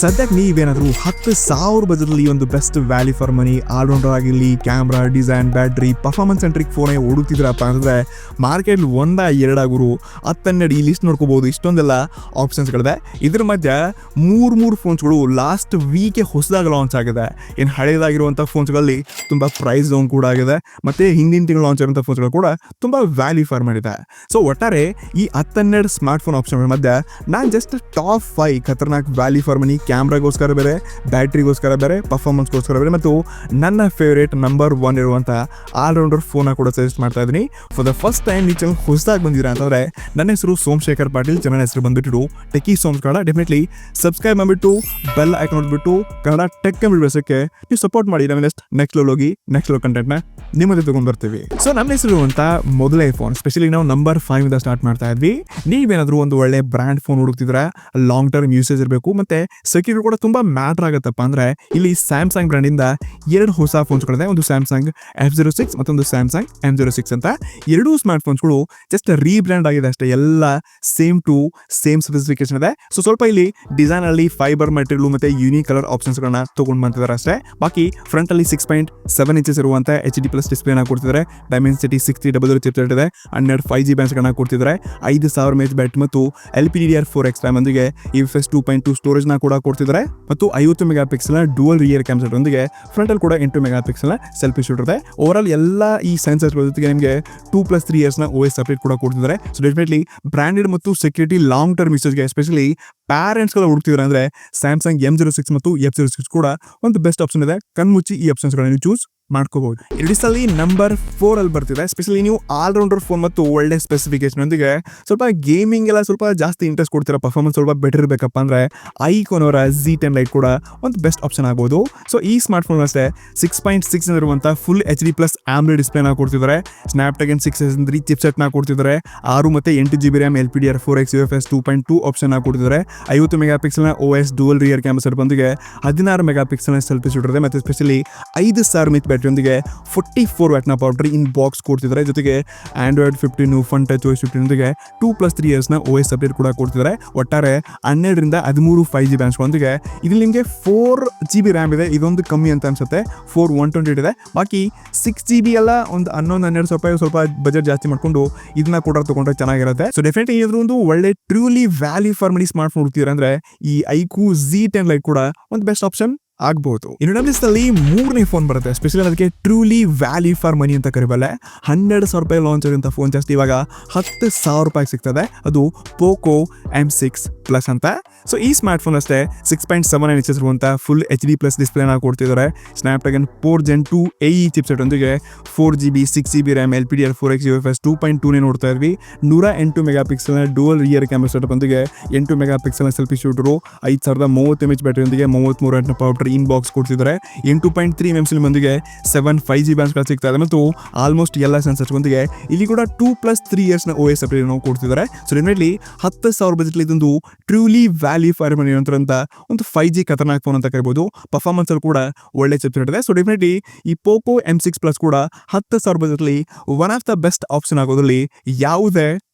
ಸದ್ಯಕ್ಕೆ ನೀವೇನಾದರೂ 10,000 ಬಜೆಟಲ್ಲಿ ಒಂದು best value for money allrounder ಆಗಿರಲಿ, camera, design, battery, performance centric ಫೋನೇ ಹುಡುಕ್ತಿದ್ರಪ್ಪ ಅಂದರೆ ಮಾರ್ಕೆಟ್ 1-2 10-12 ಈ ಲಿಸ್ಟ್ ನೋಡ್ಕೋಬಹುದು. ಇಷ್ಟೊಂದೆಲ್ಲ ಆಪ್ಷನ್ಸ್ಗಳಿದೆ. ಇದ್ರ ಮಧ್ಯೆ ಮೂರು ಫೋನ್ಸ್ಗಳು ಲಾಸ್ಟ್ ವೀಕೆ ಹೊಸದಾಗಿ ಲಾಂಚ್ ಆಗಿದೆ. ಏನು ಹಳೆಯದಾಗಿರುವಂಥ ಫೋನ್ಸ್ಗಳಲ್ಲಿ ತುಂಬ ಪ್ರೈಸ್ ಡೌನ್ ಕೂಡ ಆಗಿದೆ, ಮತ್ತು ಹಿಂದಿನ ತಿಂಗಳು ಲಾಂಚ್ ಆಗಿರುವಂಥ ಫೋನ್ಸ್ಗಳು ಕೂಡ ತುಂಬ ವ್ಯಾಲ್ಯೂ ಫಾರ್ ಮಾಡಿದೆ. ಸೊ ಒಟ್ಟಾರೆ ಈ 10-12 ಸ್ಮಾರ್ಟ್ ಫೋನ್ ಆಪ್ಷನ್ಗಳ ಮಧ್ಯೆ ನಾನು ಜಸ್ಟ್ ಟಾಪ್ 5 ಖತರ್ನಾಕ್ ವ್ಯಾಲ್ಯೂ ಫಾರ್ ಮನಿ, ಕ್ಯಾಮ್ರಾಗೋಸ್ಕರ ಬೇರೆ, ಬ್ಯಾಟ್ರಿಗೋಸ್ಕರ ಬೇರೆ, ಪರ್ಫಾರ್ಮೆನ್ಸ್ಗೋಸ್ಕರ ಬೇರೆ ಮತ್ತು ನನ್ನ ಫೇವ್ರೇಟ್ ನಂಬರ್ 1 ಇರುವಂಥ ಆಲ್ರೌಂಡರ್ ಫೋನ ಕೂಡ ಸಜೆಸ್ಟ್ ಮಾಡ್ತಾ ಇದ್ದೀನಿ. ಫಾರ್ ದ ಫಸ್ಟ್ ಟೈಮ್ ಈ ಚಾನಲ್ ಹೊಸದಾಗಿ ಬಂದಿರಾ ಅಂತಂದರೆ ನನ್ನ ಹೆಸರು ಸೋಮಶೇಖರ್ ಪಾಟೀಲ್, ಚಾನಲ್ ಹೆಸರು ಬಂದುಬಿಟ್ಟು ಟೆಕಿಸೋಮ್ಸ್ ಕನ್ನಡ. ಡೆಫಿನೆಟ್ಲಿ ಸಬ್ಸ್ಕ್ರೈಬ್ ಮಾಡಿಬಿಟ್ಟು ಬೆಲ್ ಐಕಾನ್ ನೋಡ್ಬಿಟ್ಟು ಕನ್ನಡ ಟೆಕ್ ಬೆಳೆಸೋಕ್ಕೆ ನೀವು ಸಪೋರ್ಟ್ ಮಾಡಿ. ನಾವು ನೆಕ್ಸ್ಟ್ ಲೆವೆಲ್ ಹೋಗಿ ನೆಕ್ಸ್ಟ್ ಲೆವೆಲ್ ಕಂಟೆಂಟ್ನ ನಿಮ್ಮ ಜೊತೆ ತಗೊಂಡು ಬರ್ತೀವಿ. ಸೊ ನಮ್ಮ ಹೆಸರು ಅಂತ ಮೊದಲೇ ಫೋನ್ ಸ್ಪೆಷಲಿ ನಾವು ನಂಬರ್ 5 ಇಂದ ಸ್ಟಾರ್ಟ್ ಮಾಡ್ತಾ ಇದ್ವಿ. ನೀವೇನಾದರೂ ಒಂದು ಒಳ್ಳೆ ಬ್ರ್ಯಾಂಡ್ ಫೋನ್ ಹುಡುಕ್ತಿದ್ರೆ, ಲಾಂಗ್ ಟರ್ಮ್ ಯೂಸೇಜ್ ಇರಬೇಕು ಮತ್ತು ಸೆಕ್ಯೂರಿಟಿ ಕೂಡ ತುಂಬ ಮ್ಯಾಟರ್ ಆಗುತ್ತಪ್ಪ ಅಂದರೆ ಇಲ್ಲಿ ಸ್ಯಾಮ್ಸಂಗ್ ಬ್ರ್ಯಾಂಡಿಂದ 2 ಹೊಸ ಫೋನ್ಸ್ಗಳಿದೆ. ಒಂದು ಸ್ಯಾಮ್ಸಂಗ್ F06 ಮತ್ತೊಂದು ಸ್ಯಾಮ್ಸಂಗ್ M06 ಅಂತ. ಎರಡೂ ಸ್ಮಾರ್ಟ್ ಫೋನ್ಸ್ಗಳು ಜಸ್ಟ್ ರೀಬ್ರ್ಯಾಂಡ್ ಆಗಿದೆ ಅಷ್ಟೇ. ಎಲ್ಲ ಸೇಮ್ ಸ್ಪೆಸಿಫಿಕೇಶನ್ ಇದೆ. ಸೊ ಸ್ವಲ್ಪ ಇಲ್ಲಿ ಡಿಸೈನ್ ಅಲ್ಲಿ ಫೈಬರ್ ಮೆಟೀರಿಯಲ್ ಮತ್ತು ಯೂನಿಕ್ ಕಲರ್ ಆಪ್ಷನ್ಸ್ಗಳನ್ನ ತಗೊಂಡು ಬಂದಿದ್ದಾರೆ ಅಷ್ಟೇ. ಬಾಕಿ ಫ್ರಂಟ್ ಅಲ್ಲಿ 6.7 ಇಂಚಸ್ ಇರುವಂಥ HD+ ಡಿಸ್ಪ್ಲೇನ ಕೊಡ್ತಿದ್ದಾರೆ. ಡೈಮೆನ್ಸಿಟಿ 6000 ಚಿಪ್ಸೆಟ್ ಇದೆ. 12 5G ಬ್ಯಾಂಡ್ಸ್ಗಳನ್ನ ಕೊಡ್ತಿದ್ದಾರೆ. 5000 mAh ಬ್ಯಾಟರಿ ಮತ್ತು LPDDR4X ಒಂದಿಗೆ UFS 2.2 ಸ್ಟೋರೇಜ್ನ ಕೂಡ ಕೊಡ್ತಿದ್ದಾರೆ. ಮತ್ತು 50 mega pixel dual rear camera ಒಂದಿಗೆ ಫ್ರಂಟ್ ಅಲ್ಲಿ ಕೂಡ 8 ಮೆಗಾ ಪಿಕ್ಸೆಲ್ ಸೆಲ್ಫಿ ಶೂಟ್ ಇದೆ. ಓವರ್ ಆಲ್ ಎಲ್ಲ ಈ ಸೆನ್ಸರ್ಸ್ ಜೊತೆಗೆ ನಿಮಗೆ 2+3 years OS ಅಪ್ಡೇಟ್ ಕೂಡ ಕೊಡ್ತಿದ್ದಾರೆ. ಸೊ ಡೆಫಿನೆಟ್ಲಿ ಬ್ರಾಂಡೆಡ್ ಮತ್ತು ಸೆಕ್ಯೂರಿಟಿ ಲಾಂಗ್ ಟರ್ಮ್ ಯೂಸೇಜ್ಗೆ ಎಸ್ಪೆಷಲಿ ಪ್ಯಾರೆಂಟ್ಸ್ಗಳ ಹುಡುಕ್ತಿದ್ದಾರೆ ಅಂದರೆ ಸ್ಯಾಮ್ಸಂಗ್ M06 ಮತ್ತು F06 ಕೂಡ ಒಂದು ಬೆಸ್ಟ್ ಆಪ್ಷನ್ ಇದೆ. ಕಣ್ಮುಚ್ಚಿ ಈ ಆಪ್ಷನ್ಸ್ಗಳನ್ನು ಚೂಸ್ ಮಾಡ್ಕೋಬಹುದು. ಇಡಿಸಲ್ಲಿ ನಂಬರ್ 4 ಅಲ್ಲಿ ಬರ್ತಿದೆ. ಸ್ಪೆಷಲಿ ನೀವು ಆಲ್ರೌಂಡರ್ ಫೋನ್ ಮತ್ತು ಒಳ್ಳೆ ಸ್ಪೆಸಿಫಿಕೇಶನ್ ಒಂದಿಗೆ ಸ್ವಲ್ಪ ಗೇಮಿಂಗ್ ಎಲ್ಲ ಸ್ವಲ್ಪ ಜಾಸ್ತಿ ಇಂಟ್ರೆಸ್ಟ್ ಕೊಡ್ತೀರಾ, ಪರ್ಫಾರ್ಮೆನ್ಸ್ ಸ್ವಲ್ಪ ಬೆಟರ್ ಇರಬೇಕಪ್ಪ ಅಂದರೆ ಐಕಾನ್ ಅವರ Z10 ಲೈಟ್ ಕೂಡ ಒಂದು ಬೆಸ್ಟ್ ಆಪ್ಷನ್ ಆಗ್ಬೋದು. ಸೊ ಈ ಸ್ಮಾರ್ಟ್ ಫೋನ್ ಅಷ್ಟೇ 6.6 ಇರುವಂಥ ಫುಲ್ HD+ AMOLED ಡಿಸ್ಪ್ಲೇನ ಕೊಡ್ತಿದ್ದಾರೆ. ಸ್ನ್ಯಾಪ್ಡ್ರ್ಯಾಗನ್ 663 ಚಿಪ್ಸೆಟ್ನ ಕೊಡ್ತಿದ್ದಾರೆ. 6 ಮತ್ತು 8GB RAM LPDDR4X UFS 2.2 option ಕೊಡ್ತಿದ್ದಾರೆ. 50 ಮೆಗಾ ಪಿಕ್ಸೆಲ್ನ OS dual rear camera set ಬಂದಿಗೆ 16 ಮೆಗಾ ಪಿಕ್ಸೆಲ್ನ ಸೆಲ್ಫಿ ಶೂಟ್ ಇದೆ. ಮತ್ತು ಸ್ಪೆಷಲಿ 5000 mAh ಬ್ಯಾಟರಿಯೊಂದಿಗೆ 44 ವ್ಯಾಟ್ನ ಪವರ್ ಇನ್ ಬಾಕ್ಸ್ ಕೊಡ್ತಿದ್ದಾರೆ. ಜೊತೆಗೆ Android 15 ಫನ್ ಟಚ್ OS 15 ಒಂದಿಗೆ 2+3 years OS ಅಪ್ಡೇಟ್ ಕೂಡ ಕೊಡ್ತಿದ್ದಾರೆ. ಒಟ್ಟಾರೆ 12ರಿಂದ 13 5G ಬ್ಯಾಂಡ್ಸ್ಗಳೊಂದಿಗೆ ಇಲ್ಲಿ ನಿಮಗೆ 4GB RAM ಇದೆ. ಇದೊಂದು ಕಮ್ಮಿ ಅಂತ ಅನ್ಸುತ್ತೆ. 128 ಇದೆ. ಬಾಕಿ 6GB ಎಲ್ಲ ಒಂದು 11-12 ರೂಪಾಯಿ ಸ್ವಲ್ಪ ಬಜೆಟ್ ಜಾಸ್ತಿ ಮಾಡ್ಕೊಂಡು ಇದನ್ನ ಕೂಡ ತಗೊಂಡ್ರೆ ಚೆನ್ನಾಗಿರುತ್ತೆ. ಸೊ ಡೆಫಿನೆಟ್ಲಿ ಇದ್ರ ಒಂದು ಒಳ್ಳೆ truly value for money smartphone ಹುಡುಕ್ತಿದ್ರೆ ಅಂದ್ರೆ ಈ ಐಕ್ಯೂ Z10 ಲೈಟ್ ಕೂಡ ಒಂದು ಬೆಸ್ಟ್ ಆಪ್ಷನ್ ಆಗ್ಬಹುದು. ಇನ್ನು ನಮ್ಮ ಲಿಸ್ಟಲ್ಲಿ 3ನೇ ಫೋನ್ ಬರುತ್ತೆ. ಸ್ಪೆಷಲಿ ಅದಕ್ಕೆ ಟ್ರೂಲಿ ವ್ಯಾಲ್ಯೂ ಫಾರ್ ಮನಿ ಅಂತ ಕರಿಬಲ್ಲೆ. 12,000 ರೂಪಾಯಿ ಲಾಂಚ್ ಆಗಿರುವಂಥ ಫೋನ್ ಜಾಸ್ತಿ ಇವಾಗ 10,000 ರೂಪಾಯಿ ಸಿಗ್ತದೆ. ಅದು ಪೋಕೋ M6 Plus ಅಂತ. ಸೊ ಈ ಸ್ಮಾರ್ಟ್ ಫೋನ್ ಅಷ್ಟೇ 6.7 inches ಇರುವಂಥ ಫುಲ್ HD+ ಡಿಸ್ಪ್ಲೇನ ಕೊಡ್ತಿದ್ದಾರೆ. ಸ್ನ್ಯಾಪ್ಡ್ರ್ಯಾಗನ್ 4 Gen 2 AE ಚಿಪ್ಸೆಟ್ ಒಂದಿಗೆ 4GB 6GB RAM LPDDR4X UFS 2.2 ನೋಡ್ತಾ ಇದ್ವಿ. 108 ಮೆಗಾ ಪಿಕ್ಸೆಲ್ನ ಡುವಲ್ ರಿಯರ್ ಕ್ಯಾಮ್ರಾ ಸೆಟಪ್ ಒಂದಿಗೆ 8 ಮೆಗಾ ಪಿಕ್ಸೆಲ್ನ ಸೆಲ್ಫಿ ಶೂಟರು, 5030 mAh ಬ್ಯಾಟರಿ ಒಂದಿಗೆ 33 ವ್ಯಾಟ್ನ ಪವರ್ ಇನ್ ಬಾಕ್ಸ್ ಕೊಡ್ತಿದ್ದಾರೆ. 8.3 mm ಒಂದಿಗೆ 7 5G ಬ್ಯಾಂಡ್ಸ್ಗಳು ಸಿಗ್ತಾ ಇದೆ. ಮತ್ತು ಆಲ್ಮೋಸ್ಟ್ ಎಲ್ಲ ಸೆನ್ಸರ್ಸ್ ಒಂದಿಗೆ ಇಲ್ಲಿ ಕೂಡ 2+3 years OS ಅಪ್ಡೇಟ್ ಕೊಡ್ತಿದ್ದಾರೆ. ಸೊ ಡೆಫಿನೆಟ್ಲಿ 10,000 ಬಜೆಟ್ಲಿ ಇದೊಂದು ಟ್ರೂಲಿ ವ್ಯಾಲ್ಯೂ ಫಾರ್ ಮನಿ ಅಂತ ಒಂದು 5G ಖತರ್ನಾಕ್ ಫೋನ್ ಅಂತ ಕರಿಬಹುದು. ಪರ್ಫಾರ್ಮೆನ್ಸ್ ಅಲ್ಲಿ ಕೂಡ ಒಳ್ಳೆ ಚಿಪ್ಸೆಟ್ ಇದೆ. ಸೊ ಡೆಫಿನೆಟ್ಲಿ ಈ ಪೋಕೋ M6 Plus ಕೂಡ 10,000 ಬಜೆಟ್ಲಿ one of the best option ಆಗೋದ್ರಲ್ಲಿ ಯಾವುದೇ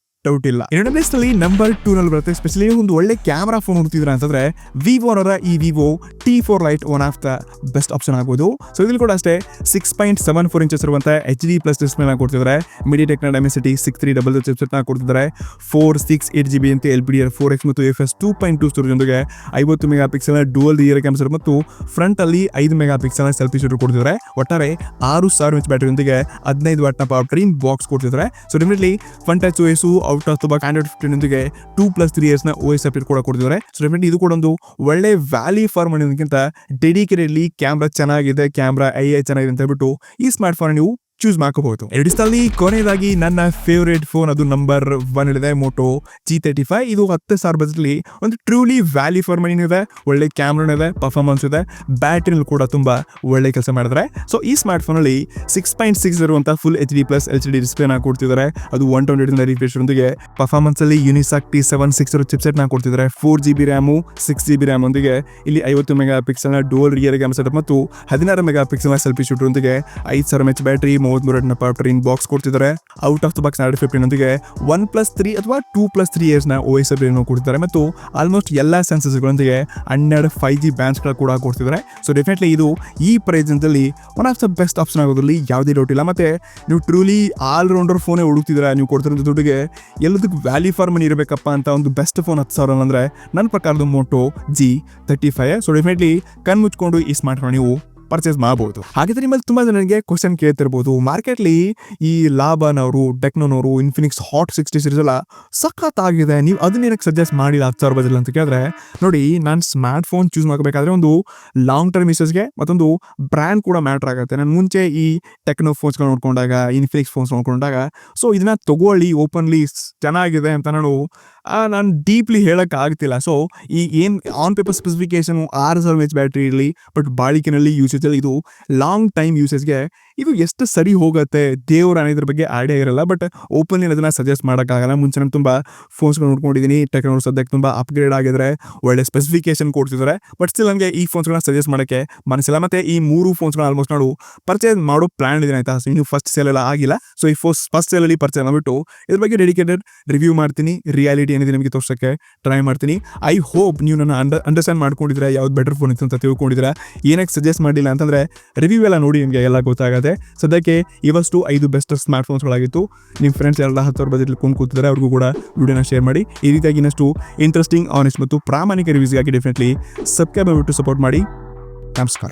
ಡೌಟ್ ಇಲ್ಲ. ಇನ್ನೊಂದು ಲಿಸ್ಟಲ್ಲಿ ನಂಬರ್ 2 ನಲ್ಲಿ ಬರುತ್ತೆ. ಸ್ಪೆಷಲಿ ಒಂದು ಒಳ್ಳೆ ಕ್ಯಾಮ್ರಾ ಫೋನ್ ಹುಡುಕ್ತಿದ್ರೆ ಅಂತಂದ್ರೆ ವಿವೋ ಅವರ ಈ Vivo T4 light one of the best option ಆಗ್ಬೋದು. ಸೊ ಇಲ್ಲಿ ಕೂಡ ಅಷ್ಟೇ 6.74 inches ಇರುವಂಥ HD+ ಡಿಸ್ಪ್ಲೇನ ಕೊಡ್ತಿದ್ದಾರೆ. ಮಿಡಿಟೆಕ್ನ ಡೈಮೆನ್ಸಿಟಿ 6300 ಚಿಪ್ಸೆಟ್ನ ಕೊಡ್ತಿದ್ದಾರೆ. 468GB ಅಂತ LPDDR4X ಮತ್ತು UFS 2.2 ಸ್ಟೋರೇಜ್ ಒಂದಿಗೆ 50 ಮೆಗಾ ಪಿಕ್ಸೆಲ್ನ ಡುವಲ್ ರಿಯರ್ ಕ್ಯಾಮ್ರಾ ಮತ್ತು ಫ್ರಂಟ್ ಅಲ್ಲಿ 5 ಮೆಗಾ ಪಿಕ್ಸೆಲ್ನ ಸೆಲ್ಫಿ ಶೂಟ್ ಕೊಡ್ತಿದ್ದಾರೆ. ಒಟ್ಟಾರೆ 6000 mAh ಬ್ಯಾಟರಿ ಒಂದಿಗೆ 15 ವ್ಯಾಟ್ನ ಪವರ್ ಇನ್ ಬಾಕ್ಸ್ ಕೊಡ್ತಿದ್ದಾರೆ. So definitely fun touch OS out of the box Android 15 ಒಂದಿಗೆ 2+3 years OS ಅಪ್ಡೇಟ್ ಕೂಡ ಕೊಡ್ತಿದ್ದಾರೆ. ಸೊ ಡೆಫಿನೆಟ್ಲಿ ಇದು ಕೂಡ ಒಂದು ಒಳ್ಳೆ ವ್ಯಾಲ್ಯೂ ಫಾರ್ ಮನಿ ಅನ್ನೋದಕ್ಕಿಂತ ಡೆಡಿಕೇಟೆಡ್ಲಿ ಕ್ಯಾಮ್ರಾ ಚೆನ್ನಾಗಿದೆ, ಕ್ಯಾಮ್ರಾ AI ಚೆನ್ನಾಗಿದೆ ಅಂತ ಹೇಳ್ಬಿಟ್ಟು ಈ ಸ್ಮಾರ್ಟ್ ಫೋನ್ ನೀವು ಚೂಸ್ ಮಾಡ್ಕೋಬಹುದು. ಎರಡಿಸ್ತಲ್ಲಿ ಕೊನೆಯದಾಗಿ ನನ್ನ ಫೇವ್ರೇಟ್ ಫೋನ್ ಅದು ನಂಬರ್ 1 ಇದೆ, ಮೋಟೋ G35. ಇದು 10,000 ಬಜೆಟ್ಲಿ ಒಂದು ಟ್ರೂಲಿ ವ್ಯಾಲ್ಯೂ ಫಾರ್ ಮನಿ ಇದೆ. ಒಳ್ಳೆ ಕ್ಯಾಮ್ರಾ ಇದೆ, ಪರ್ಫಾರ್ಮೆನ್ಸ್ ಇದೆ, ಬ್ಯಾಟ್ರಿನಲ್ಲಿ ಕೂಡ ತುಂಬಾ ಒಳ್ಳೆ ಕೆಲಸ ಮಾಡಿದ್ರೆ. ಸೊ ಈ ಸ್ಮಾರ್ಟ್ ಫೋನಲ್ಲಿ 6.6 ಇರುವಂಥ ಫುಲ್ HD+ LCD ಡಿಸ್ಪ್ಲೇನ ಕೊಡ್ತಿದ್ದಾರೆ. ಅದು 128 ರಿಫ್ರೆಶ್ ಒಂದಿಗೆ ಪರ್ಫಾರ್ಮೆನ್ಸ್ ಅಲ್ಲಿ ಯುನಿಸಾಕ್ T760 ಚಿಪ್ಸೆಟ್ನ ಕೊಡ್ತಿದ್ದಾರೆ. 4GB RAM 6GB RAM ಒಂದಿಗೆ ಇಲ್ಲಿ 50 ಮೆಗಾ ಪಿಕ್ಸೆಲ್ನ ಡುವಲ್ ರಿಯರ್ ಕ್ಯಾಮ್ರಾ ಸೆಟಪ್ ಮತ್ತು 16 ಮೆಗಾ ಪಿಕ್ಸೆಲ್ನ ಸೆಲ್ಫಿ ಶೂಟರ್ ಒಂದಿಗೆ 5000 mAh ಬ್ಯಾಟರಿ, 33 ಬಾಕ್ಸ್ ಕೊಡ್ತಿದ್ದಾರೆ. ಔಟ್ ಆಫ್ ದ ಬಾಕ್ಸ್ 15 ನೊಂದಿಗೆ 1+3 ಅಥವಾ 2+3 ಇಯರ್ಸ್ನ OS ಕೊಡ್ತಿದ್ದಾರೆ ಮತ್ತು ಆಲ್ಮೋಸ್ಟ್ ಎಲ್ಲ ಸೆನ್ಸಸ್ಗಳೊಂದಿಗೆ 12 5G ಬ್ಯಾಂಡ್ಸ್ಗಳು ಕೂಡ ಕೊಡ್ತಿದ್ದಾರೆ. ಸೊ ಡೆಫಿನೆಟ್ಲಿ ಇದು ಈ ಪ್ರೈಸ್ನಲ್ಲಿ one of the best option ಆಗೋದ್ರಲ್ಲಿ ಯಾವುದೇ ಡೌಟ್ ಇಲ್ಲ. ಮತ್ತು ನೀವು ಟ್ರೂಲಿ ಆಲ್ರೌಂಡರ್ ಫೋನೇ ಹುಡುಕ್ತಿದ್ದೀರಾ, ನೀವು ಕೊಡ್ತಿರೋ ದುಡ್ಡಿಗೆ ಎಲ್ಲದಕ್ಕೂ ವ್ಯಾಲ್ಯೂ ಫಾರ್ ಮನಿ ಇರಬೇಕಪ್ಪ ಅಂತ ಒಂದು ಬೆಸ್ಟ್ ಫೋನ್ 10,000 ಅಂದರೆ ನನ್ನ ಪ್ರಕಾರದ Moto G35. ಸೊ ಡೆಫಿನೆಟ್ಲಿ ಕಣ್ ಮುಚ್ಕೊಂಡು ಈ ಸ್ಮಾರ್ಟ್ ಫೋನ್ ನೀವು ಪರ್ಚೇಸ್ ಮಾಡಬಹುದು. ಹಾಗಿದ್ರೆ ನಿಮ್ಮಲ್ಲಿ ತುಂಬ ಜನರಿಗೆ ಕ್ವಶನ್ ಕೇಳ್ತಿರ್ಬೋದು, ಮಾರ್ಕೆಟ್ಲಿ ಈ ಲಾಭನವರು, ಟೆಕ್ನೋನವರು, ಇನ್ಫಿನಿಕ್ಸ್ ಹಾಟ್ 60 ಸೀರೀಸ್ ಎಲ್ಲ ಸಖತ್ತಾಗಿದೆ, ನೀವು ಅದನ್ನೇನಕ್ಕೆ ಸಜೆಸ್ಟ್ ಮಾಡಿಲ್ಲ 10,000 ಬಜೆಟ್ ಅಂತ ಕೇಳಿದ್ರೆ, ನೋಡಿ ನಾನು ಸ್ಮಾರ್ಟ್ ಫೋನ್ ಚೂಸ್ ಮಾಡಬೇಕಾದ್ರೆ ಒಂದು ಲಾಂಗ್ ಟರ್ಮ್ ಯೂಸೇಜ್ಗೆ ಮತ್ತೊಂದು ಬ್ರ್ಯಾಂಡ್ ಕೂಡ ಮ್ಯಾಟ್ರ್ ಆಗುತ್ತೆ. ನಾನು ಮುಂಚೆ ಈ ಟೆಕ್ನೋ ಫೋನ್ಸ್ಗಳು ನೋಡ್ಕೊಂಡಾಗ, ಇನ್ಫಿನಿಕ್ಸ್ ಫೋನ್ಸ್ ನೋಡ್ಕೊಂಡಾಗ, ಸೊ ಇದನ್ನ ತಗೊಳ್ಳಿ ಓಪನ್ಲಿ ಚೆನ್ನಾಗಿದೆ ಅಂತ ನಾನು ಡೀಪ್ಲಿ ಹೇಳಕ್ಕೆ ಆಗ್ತಿಲ್ಲ. ಸೊ ಈ ಏನು on paper specification 6000 mAh battery ಇರಲಿ, ಬಟ್ ಬಾಳಿಕೆನಲ್ಲಿ ಯೂಸೇಜಲ್ಲಿ ಇದು ಲಾಂಗ್ ಟೈಮ್ ಯೂಸೇಜ್ಗೆ ಇದು ಎಷ್ಟು ಸರಿ ಹೋಗುತ್ತೆ ದೇವ್ರ ಅನ್ನೋದ್ರ ಬಗ್ಗೆ ಐಡಿಯಾ ಇರಲ್ಲ. ಬಟ್ ಓಪನ್ಲಿ ಅದನ್ನು ಸಜೆಸ್ಟ್ ಮಾಡೋಕ್ಕಾಗಲ್ಲ. ಮುಂಚೆ ನಾನು ತುಂಬ ಫೋನ್ಸ್ಗಳು ನೋಡ್ಕೊಂಡಿದ್ದೀನಿ, ಟೆಕ್ನಾಲಜಿ ಸದ್ಯಕ್ಕೆ ತುಂಬ ಅಪ್ಗ್ರೇಡ್ ಆಗಿದ್ರೆ, ಒಳ್ಳೆ ಸ್ಪೆಸಿಫಿಕೇಶನ್ ಕೊಡ್ತಿದ್ದಾರೆ. ಬಟ್ ಸ್ಟಿಲ್ ನನಗೆ ಈ ಫೋನ್ಸ್ಗಳನ್ನ ಸಜೆಸ್ಟ್ ಮಾಡೋಕ್ಕೆ ಮನಸ್ಸಿಲ್ಲ. ಮತ್ತು ಈ 3 ಫೋನ್ಸ್ಗಳನ್ನ ಆಲ್ಮೋಸ್ಟ್ ನಾನು ಪರ್ಚೇಸ್ ಮಾಡೋ ಪ್ಲ್ಯಾನ್ ಇದೆ ಆಯಿತಾ. ಸೊ ಇನ್ನು ಫಸ್ಟ್ ಸೇಲ್ ಎಲ್ಲ ಆಗಿಲ್ಲ. ಸೊ ಈ ಫಸ್ಟ್ ಸೇಲಲ್ಲಿ ಪರ್ಚೇಸ್ ಮಾಡಿಬಿಟ್ಟು ಇದ್ರ ಬಗ್ಗೆ ಡೆಡಿಕೇಟೆಡ್ ರಿವ್ಯೂ ಮಾಡ್ತೀನಿ, ರಿಯಾಲಿಟಿ ಏನಿದೆ ನಿಮಗೆ ತೋರ್ಸೋಕ್ಕೆ ಟ್ರೈ ಮಾಡ್ತೀನಿ. ಐ ಹೋಪ್ ನೀವು ನನ್ನ ಅಂಡರ್ಸ್ಟ್ಯಾಂಡ್ ಮಾಡ್ಕೊಂಡಿದ್ರೆ ಯಾವ್ದು ಬೆಟರ್ ಫೋನ್ ಇತ್ತು ಅಂತ ತಿಳ್ಕೊಂಡಿದ್ರೆ. ಏನಕ್ಕೆ ಸಜೆಸ್ಟ್ ಮಾಡಿಲ್ಲ ಅಂತಂದರೆ ರಿವ್ಯೂ ಎಲ್ಲ ನೋಡಿ ನಿಮಗೆ ಎಲ್ಲ ಗೊತ್ತಾಗುತ್ತೆ. ಸದ್ಯಕ್ಕೆ ಇವಷ್ಟು 5 ಬೆಸ್ಟ್ ಸ್ಮಾರ್ಟ್ ಫೋನ್ಸ್ಗಳಾಗಿತ್ತು. ನಿಮ್ಮ ಫ್ರೆಂಡ್ಸ್ ಎಲ್ಲ 10,000 ಬಜೆಟ್ ಕೂತಿದ್ದಾರೆ, ಅವ್ರಿಗೂ ಕೂಡ ವಿಡಿಯೋನ ಶೇರ್ ಮಾಡಿ. ಈ ರೀತಿಯಾಗಿ ಇನ್ನಷ್ಟು ಇಂಟ್ರೆಸ್ಟಿಂಗ್, ಆನೆಸ್ಟ್ ಮತ್ತು ಪ್ರಾಮಾಣಿಕ ರಿವ್ಯೂಸ್ಗಾಗಿ ಡೆಫಿನೆಟ್ಲಿ ಸಬ್ಸ್ಕ್ರೈಬ್ ಮಾಡಿಬಿಟ್ಟು ಸಪೋರ್ಟ್ ಮಾಡಿ. ನಮಸ್ಕಾರ.